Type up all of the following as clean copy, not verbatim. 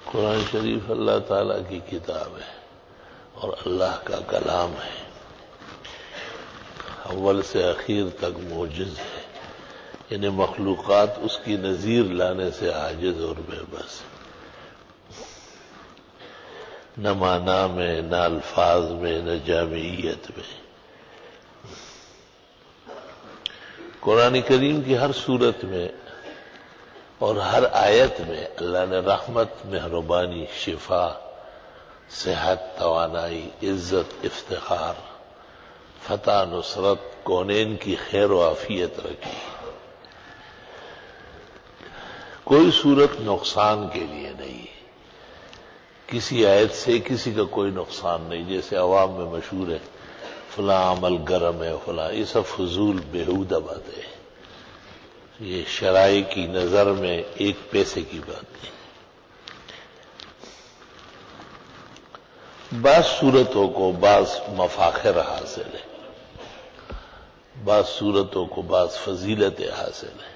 قرآن شریف اللہ تعالیٰ کی کتاب ہے اور اللہ کا کلام ہے، اول سے اخیر تک معجز ہے، یعنی مخلوقات اس کی نظیر لانے سے عاجز اور بے بس، نہ معنی میں، نہ الفاظ میں، نہ جامعیت میں۔ قرآن کریم کی ہر صورت میں اور ہر آیت میں اللہ نے رحمت، مہربانی، شفا، صحت، توانائی، عزت، افتخار، فتح، نصرت، کونین کی خیر و عافیت رکھی۔ کوئی صورت نقصان کے لیے نہیں، کسی آیت سے کسی کا کوئی نقصان نہیں، جیسے عوام میں مشہور ہے فلاں عمل گرم ہے، فلاں، یہ سب فضول بیہودہ باتیں ہیں، یہ شرائع کی نظر میں ایک پیسے کی بات نہیں۔ بعض صورتوں کو بعض مفاخر حاصل ہے، بعض صورتوں کو بعض فضیلتیں حاصل ہیں۔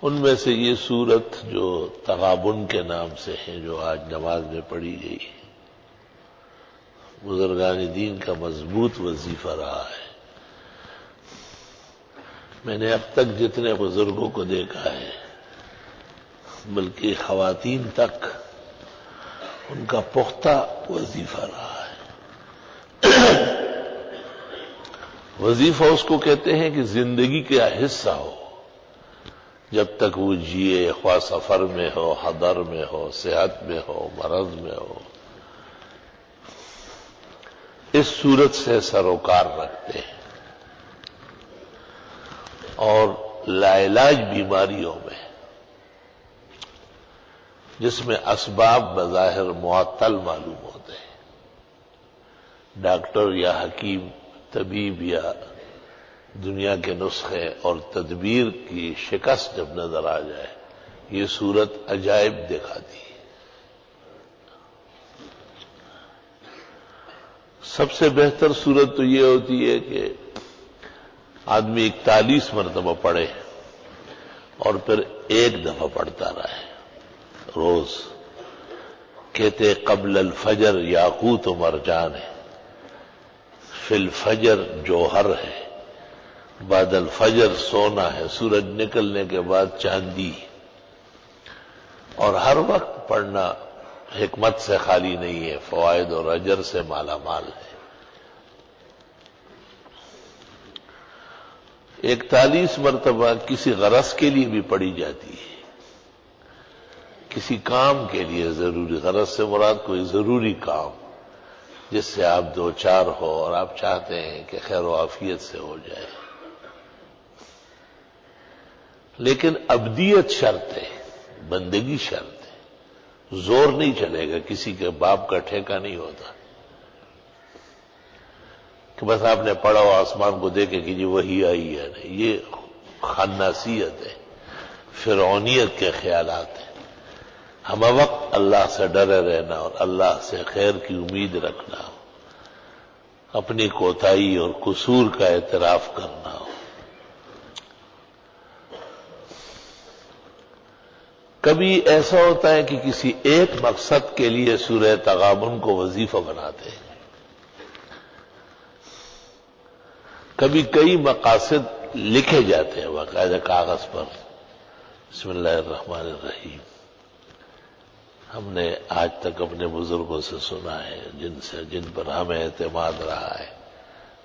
ان میں سے یہ صورت جو تغابن کے نام سے ہے، جو آج نماز میں پڑھی گئی، بزرگان دین کا مضبوط وظیفہ رہا ہے۔ میں نے اب تک جتنے بزرگوں کو دیکھا ہے، بلکہ خواتین تک، ان کا پختہ وظیفہ رہا ہے۔ وظیفہ اس کو کہتے ہیں کہ زندگی کا حصہ ہو، جب تک وہ جیے، خواہ سفر میں ہو، حضر میں ہو، صحت میں ہو، مرض میں ہو، اس صورت سے سروکار رکھتے ہیں۔ اور لاعلاج بیماریوں میں، جس میں اسباب بظاہر معطل معلوم ہوتے ہیں، ڈاکٹر یا حکیم، طبیب یا دنیا کے نسخے اور تدبیر کی شکست جب نظر آ جائے، یہ صورت عجائب دکھاتی ہے۔ سب سے بہتر صورت تو یہ ہوتی ہے کہ آدمی 41 مرتبہ پڑھے اور پھر ایک دفعہ پڑھتا رہے روز۔ کہتے قبل الفجر یاقوت و مرجان ہے، فی الفجر جوہر ہے، بعد الفجر سونا ہے، سورج نکلنے کے بعد چاندی، اور ہر وقت پڑھنا حکمت سے خالی نہیں ہے، فوائد اور اجر سے مالا مال ہے۔ 41 مرتبہ کسی غرض کے لیے بھی پڑھی جاتی ہے، کسی کام کے لیے ضروری، غرض سے مراد کوئی ضروری کام جس سے آپ دو چار ہو اور آپ چاہتے ہیں کہ خیر و عافیت سے ہو جائے۔ لیکن ابدیت شرط ہے، بندگی شرط ہے، زور نہیں چلے گا، کسی کے باپ کا ٹھیکہ نہیں ہوتا کہ بس آپ نے پڑھا ہو آسمان کو دیکھے کہ جی وہی آئی ہے، نہیں، یہ خناسیت ہے، فرعونیت کے خیالات ہیں۔ ہم وقت اللہ سے ڈرے رہنا اور اللہ سے خیر کی امید رکھنا ہو، اپنی کوتاہی اور قصور کا اعتراف کرنا ہو۔ کبھی ایسا ہوتا ہے کہ کسی ایک مقصد کے لیے سورہ تغابن کو وظیفہ بناتے ہیں، کبھی کئی مقاصد لکھے جاتے ہیں باقاعدہ کاغذ پر۔ بسم اللہ الرحمن الرحیم، ہم نے آج تک اپنے بزرگوں سے سنا ہے، جن پر ہمیں اعتماد رہا ہے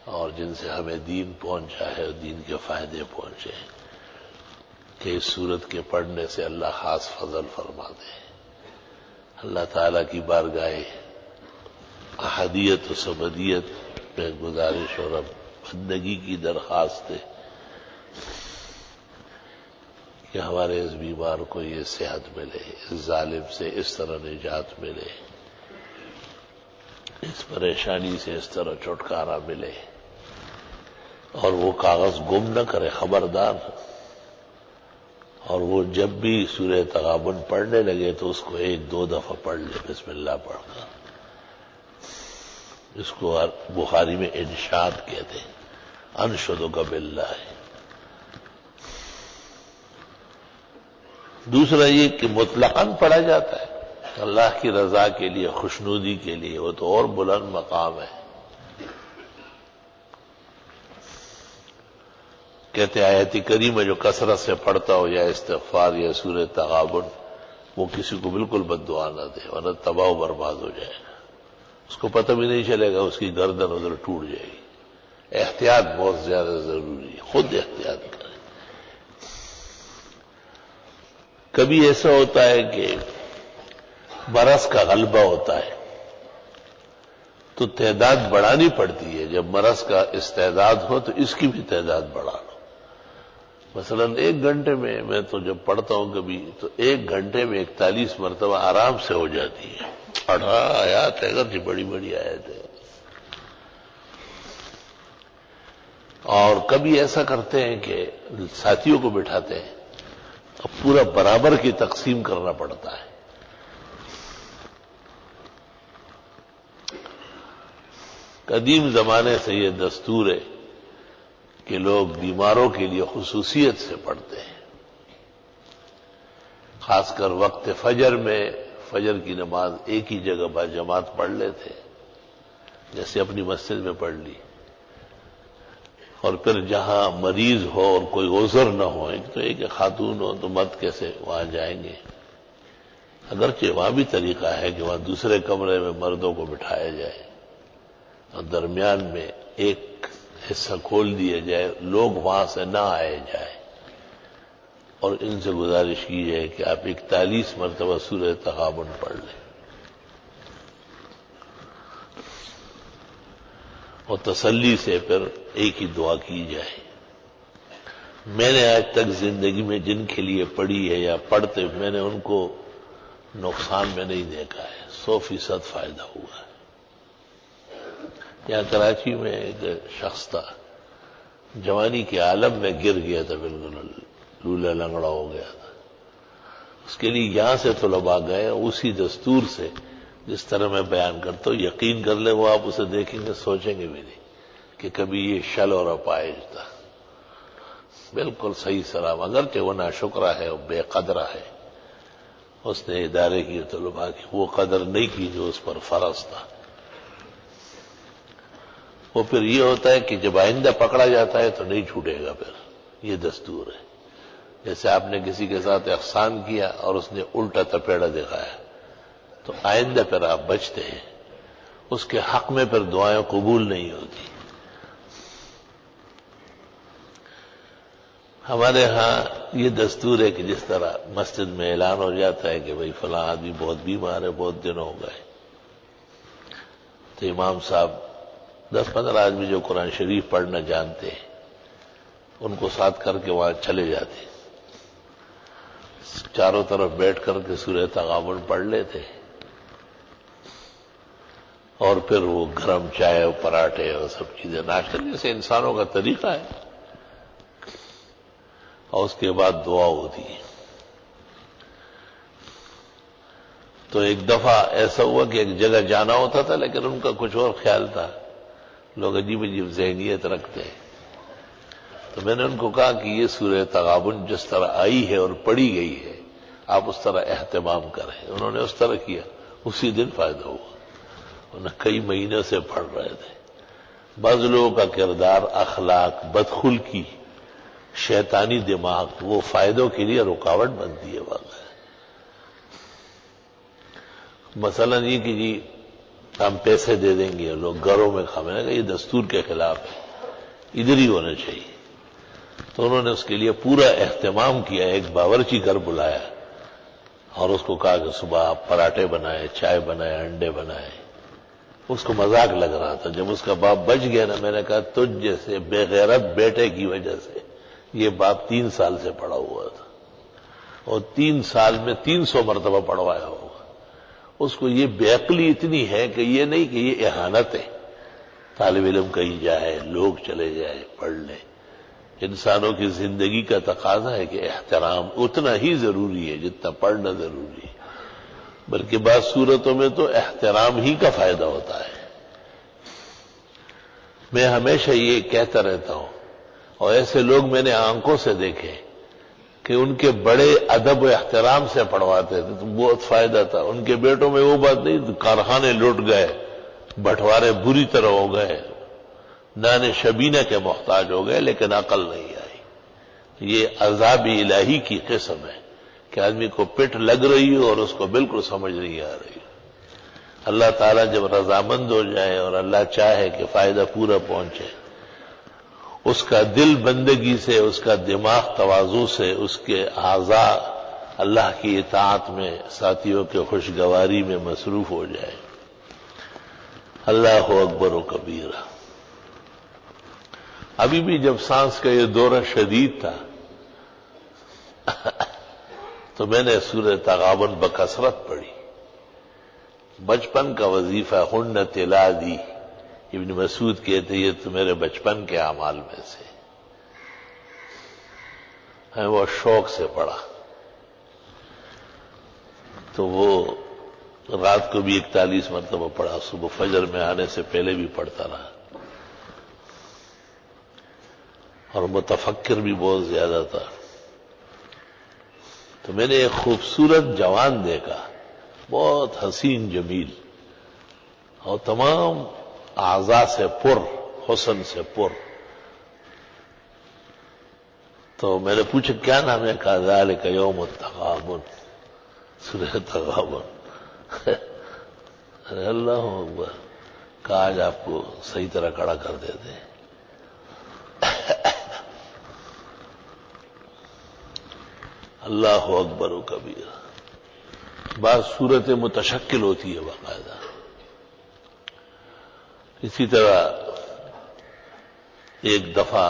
اور جن سے ہمیں دین پہنچا ہے اور دین کے فائدے پہنچے ہیں، کہ اس صورت کے پڑھنے سے اللہ خاص فضل فرما دے۔ اللہ تعالیٰ کی بارگاہ احدیت و سمدیت میں گزارش اور بندگی کی درخواست ہے کہ ہمارے اس بیمار کو یہ صحت ملے، اس ظالم سے اس طرح نجات ملے، اس پریشانی سے اس طرح چھٹکارا ملے، اور وہ کاغذ گم نہ کرے، خبردار۔ اور وہ جب بھی سورہ تغابن پڑھنے لگے تو اس کو 1-2 دفعہ پڑھ لے، بسم اللہ پڑھ کر۔ اس کو بخاری میں انشاد کہتے ہیں، انشدک باللہ۔ دوسرا یہ کہ مطلقاً پڑھا جاتا ہے اللہ کی رضا کے لیے، خوشنودی کے لیے، وہ تو اور بلند مقام ہے۔ کہتے ہیں آیت کریمہ جو کثرت سے پڑھتا ہو یا استغفار یا سورہ تغابن، وہ کسی کو بالکل بد دعا نہ دے ورنہ تباہ و برباد ہو جائے گا، اس کو پتہ بھی نہیں چلے گا، اس کی گردن ادھر ٹوٹ جائے گی۔ احتیاط بہت زیادہ ضروری ہے، خود احتیاط کریں۔ کبھی ایسا ہوتا ہے کہ مرض کا غلبہ ہوتا ہے تو تعداد بڑھانی پڑتی ہے، جب مرض کا استعداد ہو تو اس کی بھی تعداد بڑھا لو۔ مثلا 1 گھنٹے میں تو جب پڑھتا ہوں کبھی تو 1 گھنٹے میں 41 مرتبہ آرام سے ہو جاتی ہے۔ 18 آیات ہے، اگرچہ بڑی بڑی آیت ہے۔ اور کبھی ایسا کرتے ہیں کہ ساتھیوں کو بٹھاتے ہیں، اب پورا برابر کی تقسیم کرنا پڑتا ہے۔ قدیم زمانے سے یہ دستور ہے کہ لوگ بیماروں کے لیے خصوصیت سے پڑھتے ہیں، خاص کر وقت فجر میں فجر کی نماز ایک ہی جگہ با جماعت پڑھ لیتے، جیسے اپنی مسجد میں پڑھ لی، اور پھر جہاں مریض ہو اور کوئی عذر نہ ہو، ایک تو ایک خاتون ہو تو مرد کیسے وہاں جائیں گے، اگرچہ وہاں بھی طریقہ ہے کہ وہاں دوسرے کمرے میں مردوں کو بٹھایا جائے اور درمیان میں ایک حصہ کھول دیا جائے، لوگ وہاں سے نہ آئے جائے، اور ان سے گزارش کی جائے کہ آپ 41 مرتبہ سورہ تغابن پڑھ لیں اور تسلی سے پھر ایک ہی دعا کی جائے۔ میں نے آج تک زندگی میں جن کے لیے پڑھی ہے یا پڑھتے، میں نے ان کو نقصان میں نہیں دیکھا ہے، 100% فائدہ ہوا ہے۔ یہاں کراچی میں ایک شخص تھا، جوانی کے عالم میں گر گیا تھا، بالکل لولا لنگڑا ہو گیا تھا۔ اس کے لیے یہاں سے طلباء گئے، اسی دستور سے جس طرح میں بیان کرتا ہوں، یقین کر لیں وہ آپ اسے دیکھیں گے سوچیں گے بھی نہیں کہ کبھی یہ شل اور اپائج تھا، بالکل صحیح سلام، اگرچہ وہ ناشکرہ ہے اور بے قدرہ ہے، اس نے ادارے کی طلباء کی وہ قدر نہیں کی جو اس پر فرض تھا۔ وہ پھر یہ ہوتا ہے کہ جب آئندہ پکڑا جاتا ہے تو نہیں چھوٹے گا، پھر یہ دستور ہے۔ جیسے آپ نے کسی کے ساتھ احسان کیا اور اس نے الٹا تپیڑا دکھایا تو آئندہ پھر آپ بچتے ہیں، اس کے حق میں پھر دعائیں قبول نہیں ہوتی۔ ہمارے ہاں یہ دستور ہے کہ جس طرح مسجد میں اعلان ہو جاتا ہے کہ بھئی فلاں آدمی بہت بیمار ہے، بہت دن ہو گئے، تو امام صاحب 10-15 آدمی جو قرآن شریف پڑھنا جانتے ہیں ان کو ساتھ کر کے وہاں چلے جاتے، چاروں طرف بیٹھ کر کے سورہ تغابن پڑھ لیتے، اور پھر وہ گرم چائے اور پراٹھے اور سب چیزیں ناشتہ، جیسے انسانوں کا طریقہ ہے، اور اس کے بعد دعا ہوتی ہے۔ تو ایک دفعہ ایسا ہوا کہ ایک جگہ جانا ہوتا تھا لیکن ان کا کچھ اور خیال تھا، لوگ عجیب عجیب ذہنیت رکھتے ہیں، تو میں نے ان کو کہا کہ یہ سورہ تغابن جس طرح آئی ہے اور پڑھی گئی ہے آپ اس طرح اہتمام کریں۔ انہوں نے اس طرح کیا، اسی دن فائدہ ہوا، انہیں کئی مہینے سے پڑھ رہے تھے۔ بعض لوگوں کا کردار، اخلاق، بدخلقی، شیطانی دماغ وہ فائدوں کے لیے رکاوٹ بنتی ہے واقعہ۔ مثلا یہ کہ جی ہم پیسے دے دیں گے، لوگ گھروں میں کھانے گا، یہ دستور کے خلاف ہے، ادھر ہی ہونا چاہیے۔ تو انہوں نے اس کے لیے پورا اہتمام کیا، ایک باورچی گھر بلایا اور اس کو کہا کہ صبح آپ پراٹھے بنائے، چائے بنائے، انڈے بنائے۔ اس کو مذاق لگ رہا تھا، جب اس کا باپ بچ گیا نا، میں نے کہا تجھ جیسے بے غیرت بیٹے کی وجہ سے یہ باپ 3 سال سے پڑا ہوا تھا اور 3 سال میں 300 مرتبہ پڑھوایا ہوگا۔ اس کو یہ بے عقلی اتنی ہے کہ یہ نہیں کہ یہ اہانت ہے، طالب علم کہیں جائے، لوگ چلے جائے، پڑھ لیں۔ انسانوں کی زندگی کا تقاضا ہے کہ احترام اتنا ہی ضروری ہے جتنا پڑھنا ضروری ہے، بلکہ بعض صورتوں میں تو احترام ہی کا فائدہ ہوتا ہے۔ میں ہمیشہ یہ کہتا رہتا ہوں، اور ایسے لوگ میں نے آنکھوں سے دیکھے کہ ان کے بڑے ادب و احترام سے پڑھواتے تھے تو بہت فائدہ تھا. ان کے بیٹوں میں وہ بات نہیں، کارخانے لٹ گئے، بٹوارے بری طرح ہو گئے، نان شبینہ کے محتاج ہو گئے، لیکن عقل نہیں آئی. یہ عذاب الہی کی قسم ہے کہ آدمی کو پٹ لگ رہی ہو اور اس کو بالکل سمجھ نہیں آ رہی. اللہ تعالیٰ جب رضامند ہو جائے اور اللہ چاہے کہ فائدہ پورا پہنچے، اس کا دل بندگی سے، اس کا دماغ تواضع سے، اس کے اعضاء اللہ کی اطاعت میں، ساتھیوں کے خوشگواری میں مصروف ہو جائے. اللہ اکبر و کبیرہ. ابھی بھی جب سانس کا یہ دورہ شدید تھا تو میں نے سورہ تغابن بکثرت پڑھی. بچپن کا وظیفہ ہن تلا دی. ابن مسعود کہتے یہ تو میرے بچپن کے اعمال میں سے ہے، وہ شوق سے پڑھا. تو وہ رات کو بھی 41 مرتبہ پڑھا، صبح فجر میں آنے سے پہلے بھی پڑھتا رہا، اور متفکر بھی بہت زیادہ تھا. تو میں نے ایک خوبصورت جوان دیکھا، بہت حسین جمیل اور تمام اعضاء سے پر، حسن سے پر. تو میں نے پوچھا کیا نام ہے؟ کہا ذالک یوم التغابن، سورہ تغابن. اللہ اکبر. کہا آج آپ کو صحیح طرح کھڑا کر دیتے ہیں. اللہ اکبر و کبیر. بعض صورت متشکل ہوتی ہے باقاعدہ. اسی طرح ایک دفعہ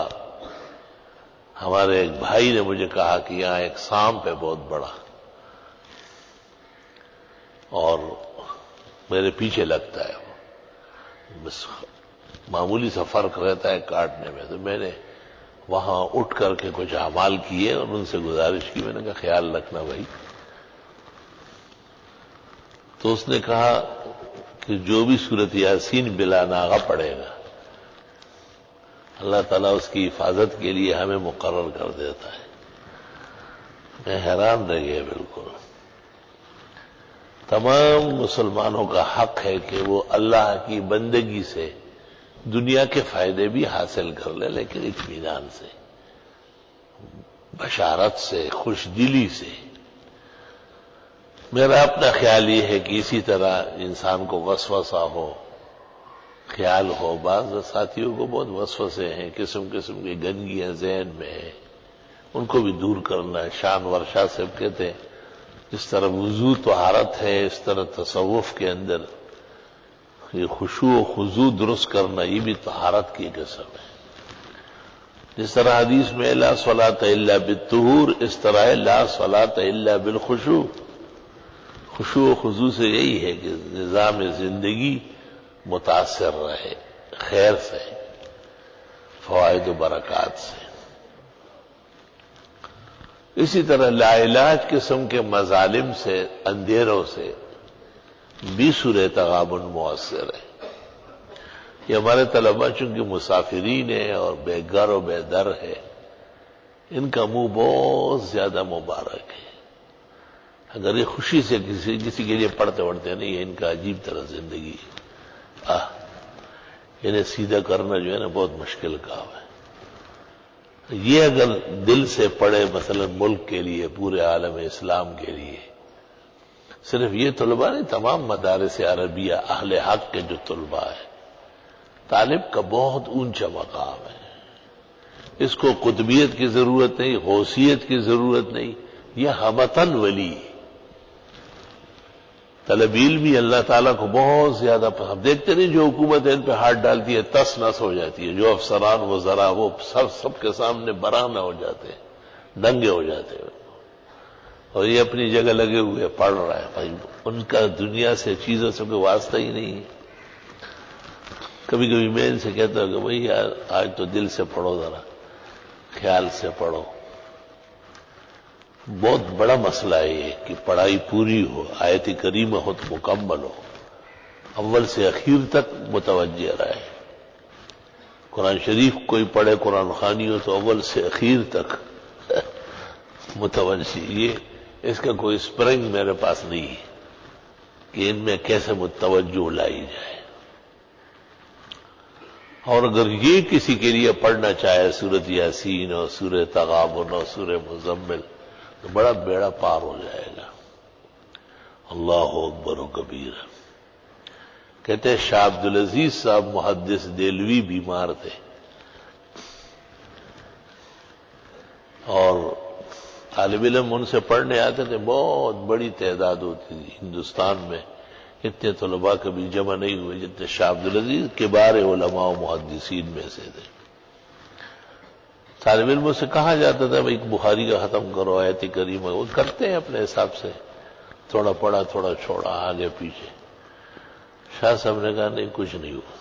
ہمارے ایک بھائی نے مجھے کہا کہ یہاں ایک سانپ ہے بہت بڑا، اور میرے پیچھے لگتا ہے، بس معمولی سا فرق رہتا ہے کاٹنے میں. تو میں نے وہاں اٹھ کر کے کچھ اعمال کیے اور ان سے گزارش کی. میں نے کہا خیال رکھنا بھائی. تو اس نے کہا کہ جو بھی سورت یاسین بلا ناغہ پڑھے گا اللہ تعالیٰ اس کی حفاظت کے لیے ہمیں مقرر کر دیتا ہے. میں حیران رہ گیا بالکل. تمام مسلمانوں کا حق ہے کہ وہ اللہ کی بندگی سے دنیا کے فائدے بھی حاصل کر لے، لیکن اطمینان سے، بشارت سے، خوش دلی سے. میرا اپنا خیال یہ ہے کہ اسی طرح انسان کو وسوسہ ہو، خیال ہو. بعض ساتھیوں کو بہت وسوسے ہیں، قسم قسم کی گندگیاں ذہن میں ہیں، ان کو بھی دور کرنا ہے. شانور شاہ صاحب کہتے ہیں اس طرح وضو طہارت ہے، اس طرح تصوف کے اندر یہ خشوع و خضوع درست کرنا یہ بھی طہارت کی قسم ہے. جس طرح حدیث میں لا صلاۃ الا بالطہور، اس طرح لا صلاۃ الا بالخشوع. خشوع و خضوع سے یہی ہے کہ نظام زندگی متاثر رہے خیر سے، فوائد و برکات سے. اسی طرح لا علاج قسم کے مظالم سے، اندھیروں سے بھی سورہ تغابن مؤثر ہے. یہ ہمارے طلباء چونکہ مسافرین ہیں اور بے گھر و بے در ہے، ان کا منہ بہت زیادہ مبارک ہے. اگر یہ خوشی سے کسی کے لیے پڑھتے نہیں ہے، ان کا عجیب طرح زندگی ہے. انہیں سیدھا کرنا جو ہے نا بہت مشکل کام ہے. یہ اگر دل سے پڑھے مثلا ملک کے لیے، پورے عالم اسلام کے لیے، صرف یہ طلباء نہیں، تمام مدارس عربیہ اہل حق کے جو طلباء ہیں، طالب کا بہت اونچا مقام ہے. اس کو قطبیت کی ضرورت نہیں، غوثیت کی ضرورت نہیں، یہ ہمتن ولی. طلب علمی اللہ تعالیٰ کو بہت زیادہ پسند. دیکھتے نہیں جو حکومت ان پہ ہاتھ ڈالتی ہے تس نس ہو جاتی ہے. جو افسران وزراء وہ سب کے سامنے برہنہ ہو جاتے ہیں، دنگے ہو جاتے ہیں، اور یہ اپنی جگہ لگے ہوئے پڑھ رہا ہے. بھائی ان کا دنیا سے چیزوں سے کوئی واسطہ ہی نہیں ہے. کبھی کبھی میں ان سے کہتا ہوں کہ بھائی یار آج تو دل سے پڑھو، ذرا خیال سے پڑھو. بہت بڑا مسئلہ ہے یہ کہ پڑھائی پوری ہو، آیت کریمہ خود مکمل ہو، اول سے اخیر تک متوجہ رہے. قرآن شریف کوئی پڑھے قرآن خوانی ہو تو اول سے اخیر تک متوجہ، یہ اس کا کوئی اسپرنگ میرے پاس نہیں ہے کہ ان میں کیسے متوجہ لائی جائے۔ اور اگر یہ کسی کے لیے پڑھنا چاہے سورۃ یاسین اور سورہ تغابن اور سورہ مزمل تو بڑا بیڑا پار ہو جائے گا۔ اللہ اکبر و کبیر۔ کہتے ہیں شاہ عبدالعزیز صاحب محدث دہلوی بیمار تھے، اور طالب علم ان سے پڑھنے آتے تھے، بہت بڑی تعداد ہوتی تھی ہندوستان میں، اتنے طلباء کبھی جمع نہیں ہوئے جتنے شاہ عبدالعزیز کبار علماء و محدثین میں سے تھے۔ طالب علموں سے کہا جاتا تھا بھائی بخاری کا ختم کرو، آیت کریمہ، وہ کرتے ہیں اپنے حساب سے، تھوڑا پڑھا تھوڑا چھوڑا آگے پیچھے۔ شاہ صاحب نے کہا نہیں کچھ نہیں ہوا۔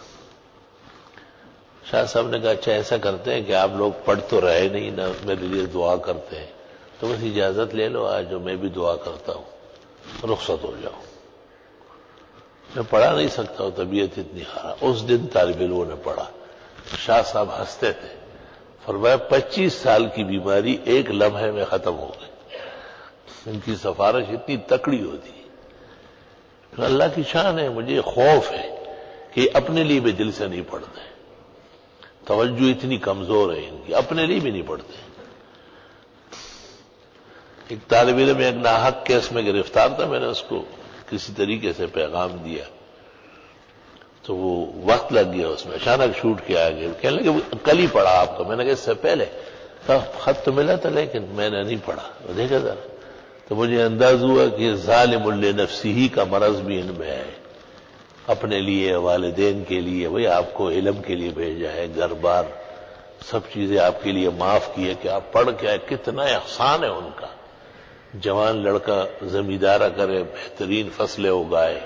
شاہ صاحب نے کہا اچھا ایسا کرتے ہیں کہ آپ لوگ پڑھ تو رہے نہیں نا، میرے لیے دعا کرتے ہیں، تو بس اجازت لے لو آج میں بھی دعا کرتا ہوں، رخصت ہو جاؤ۔ میں پڑھا نہیں سکتا ہوں، طبیعت اتنی خراب۔ اس دن طالب علموں نے پڑھا، شاہ صاحب ہنستے تھے، فرمایا 25 سال کی بیماری ایک لمحے میں ختم ہو گئی۔ ان کی سفارش اتنی تکڑی ہوتی ہے۔ اللہ کی شان ہے، مجھے خوف ہے کہ اپنے لیے بھی دل سے نہیں پڑھتے، توجہ اتنی کمزور ہے ان کی، اپنے لیے بھی نہیں پڑھتے۔ ایک طالب علم ایک ناحق کیس میں گرفتار تھا، میں نے اس کو کسی طریقے سے پیغام دیا تو وہ وقت لگ گیا اس میں، اچانک چھوٹ کے آ گیا، کہنے لگے کل ہی پڑھا آپ کا۔ میں نے کہا اس سے پہلے خط تو ملا تھا لیکن میں نے نہیں پڑھا، دیکھا ذرا، تو مجھے انداز ہوا کہ ظالم لنفسہ کا مرض بھی ان میں ہے، اپنے لیے والدین کے لیے، وہی آپ کو علم کے لیے بھیجا ہے، گھر بار سب چیزیں آپ کے لیے معاف کی ہے کہ آپ پڑھ کے آئے، کتنا احسان ہے ان کا۔ جوان لڑکا زمیندارہ کرے، بہترین فصلیں اگائے،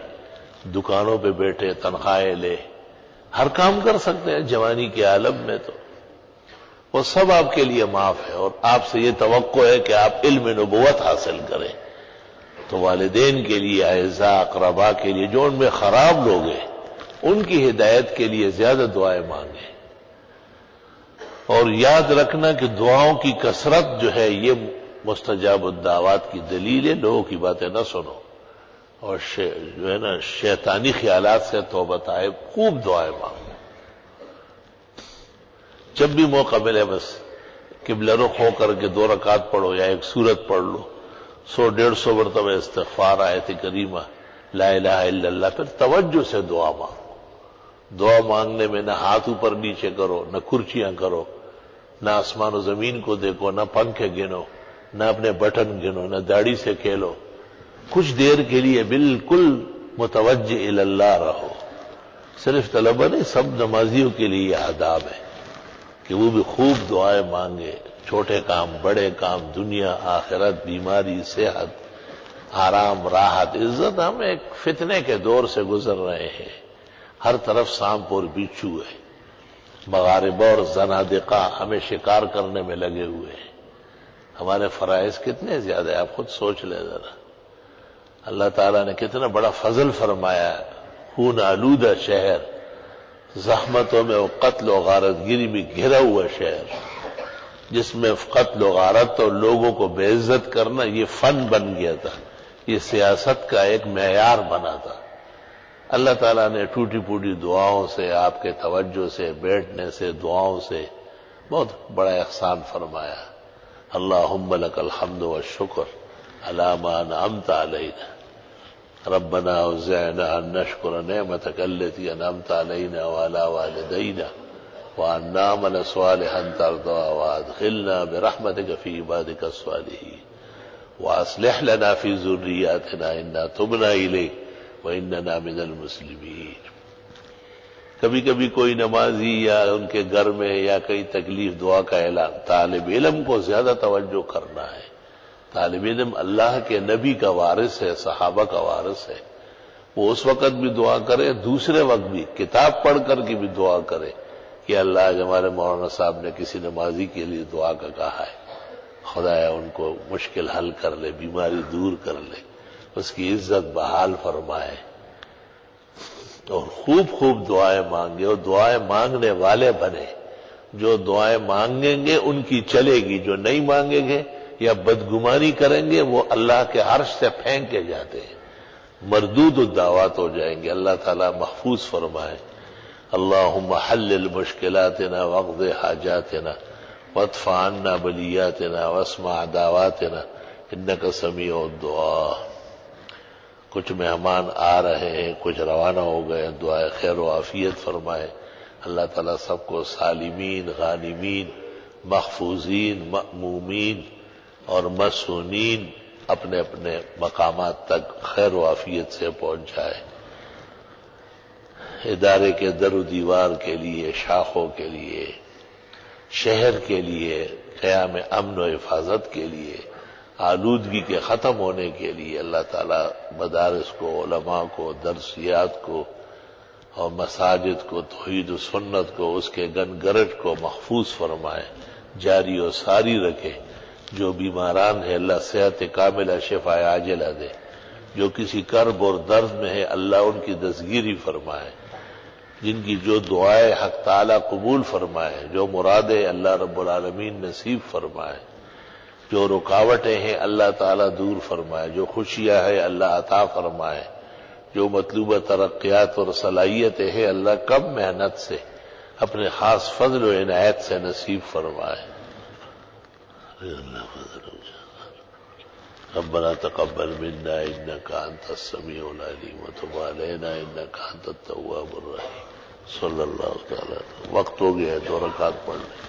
دکانوں پہ بیٹھے تنخواہیں لے، ہر کام کر سکتے ہیں جوانی کے عالم میں، تو وہ سب آپ کے لیے معاف ہے، اور آپ سے یہ توقع ہے کہ آپ علم نبوت حاصل کریں۔ تو والدین کے لیے، اعزاء اقرباء کے لیے، جو ان میں خراب لوگ ہیں ان کی ہدایت کے لیے زیادہ دعائیں مانگیں، اور یاد رکھنا کہ دعاؤں کی کثرت جو ہے یہ مستجاب الدعوات کی دلیل ہے۔ لوگوں کی باتیں نہ سنو، اور جو ہے نا شیطانی خیالات سے توبہ طائب، خوب دعائیں مانگو۔ جب بھی موقع ملے بس قبلہ رخ ہو کر کے 2 رکعت پڑھو یا ایک سورت پڑھ لو، 100-150 مرتبہ استغفار، آیت کریمہ، لا الہ الا اللہ، پھر توجہ سے دعا مانگو۔ دعا مانگنے میں نہ ہاتھ اوپر نیچے کرو، نہ کرچیاں کرو، نہ آسمان و زمین کو دیکھو، نہ پنکھے گنو، نہ اپنے بٹن گنو، نہ داڑھی سے کھیلو، کچھ دیر کے لیے بالکل متوجہ الی اللہ رہو۔ صرف طلبہ نہیں، سب نمازیوں کے لیے یہ آداب ہے کہ وہ بھی خوب دعائیں مانگے، چھوٹے کام، بڑے کام، دنیا آخرت، بیماری، صحت، آرام، راحت، عزت۔ ہم ایک فتنے کے دور سے گزر رہے ہیں، ہر طرف سانپ اور بچھو ہے، مغاربہ اور زنادقہ ہمیں شکار کرنے میں لگے ہوئے ہیں۔ ہمارے فرائض کتنے زیادہ ہیں، آپ خود سوچ لیں ذرا۔ اللہ تعالیٰ نے کتنا بڑا فضل فرمایا، خون آلودہ شہر، زحمتوں میں قتل و غارت گری میں گھرا ہوا شہر، جس میں قتل و غارت اور لوگوں کو بے عزت کرنا یہ فن بن گیا تھا، یہ سیاست کا ایک معیار بنا تھا۔ اللہ تعالیٰ نے ٹوٹی پھوٹی دعاؤں سے، آپ کے توجہ سے، بیٹھنے سے، دعاؤں سے بہت بڑا احسان فرمایا۔ اللہم لک الحمد والشکر علی ما انعمت علینا، ربنا اوزعنا ان نشکر نعمتک التی انعمت علینا وعلی والدینا وان نعمل صالحا ترضاہ وادخلنا برحمتک فی عبادک الصالحین واصلح لنا فی ذریاتنا انا تبنا الیک واننا من المسلمین۔ کبھی کبھی کوئی نمازی یا ان کے گھر میں یا کئی تکلیف، دعا کا اعلان۔ طالب علم کو زیادہ توجہ کرنا ہے۔ طالب علم اللہ کے نبی کا وارث ہے، صحابہ کا وارث ہے، وہ اس وقت بھی دعا کرے، دوسرے وقت بھی کتاب پڑھ کر کے بھی دعا کرے کہ اللہ ہمارے مولانا صاحب نے کسی نمازی کے لیے دعا کا کہا ہے، خدایا ان کو مشکل حل کر لے، بیماری دور کر لے، اس کی عزت بحال فرمائے، اور خوب خوب دعائیں مانگے، اور دعائیں مانگنے والے بنے۔ جو دعائیں مانگیں گے ان کی چلے گی، جو نہیں مانگیں گے یا بدگمانی کریں گے وہ اللہ کے عرش سے پھینکے جاتے ہیں، مردود الدعوات ہو جائیں گے۔ اللہ تعالیٰ محفوظ فرمائے۔ اللہم حلل مشکلاتنا واقض حاجاتنا وادفع عنا بلیاتنا واسمع دعواتنا انک سمیع الدعاء۔ کچھ مہمان آ رہے ہیں، کچھ روانہ ہو گئے، دعائے خیر و عافیت فرمائے۔ اللہ تعالیٰ سب کو سالمین، غانمین، محفوظین، مأمومین اور مسونین اپنے اپنے مقامات تک خیر و عافیت سے پہنچائے۔ ادارے کے در و دیوار کے لیے، شاخوں کے لیے، شہر کے لیے، قیام امن و حفاظت کے لیے، آلودگی کے ختم ہونے کے لیے اللہ تعالیٰ مدارس کو، علماء کو، درسیات کو اور مساجد کو، توحید و سنت کو، اس کے گنگرٹ کو محفوظ فرمائے، جاری و ساری رکھے۔ جو بیماران ہیں اللہ صحت کاملہ، شفا عاجلہ دے۔ جو کسی کرب اور درد میں ہے اللہ ان کی دستگیری فرمائے۔ جن کی جو دعائیں حق تعالیٰ قبول فرمائے، جو مرادیں اللہ رب العالمین نصیب فرمائے، جو رکاوٹیں ہیں اللہ تعالیٰ دور فرمائے، جو خوشیاں ہیں اللہ عطا فرمائے، جو مطلوبہ ترقیات اور صلاحیتیں ہیں اللہ کم محنت سے اپنے خاص فضل و عنایت سے نصیب فرمائے۔ ربنا تقبل منا انك انت السميع العليم وتب علينا انك انت التواب الرحيم۔ صلی اللہ تعالی۔ وقت ہو گیا ہے، 2 رکعت پڑھ لیں۔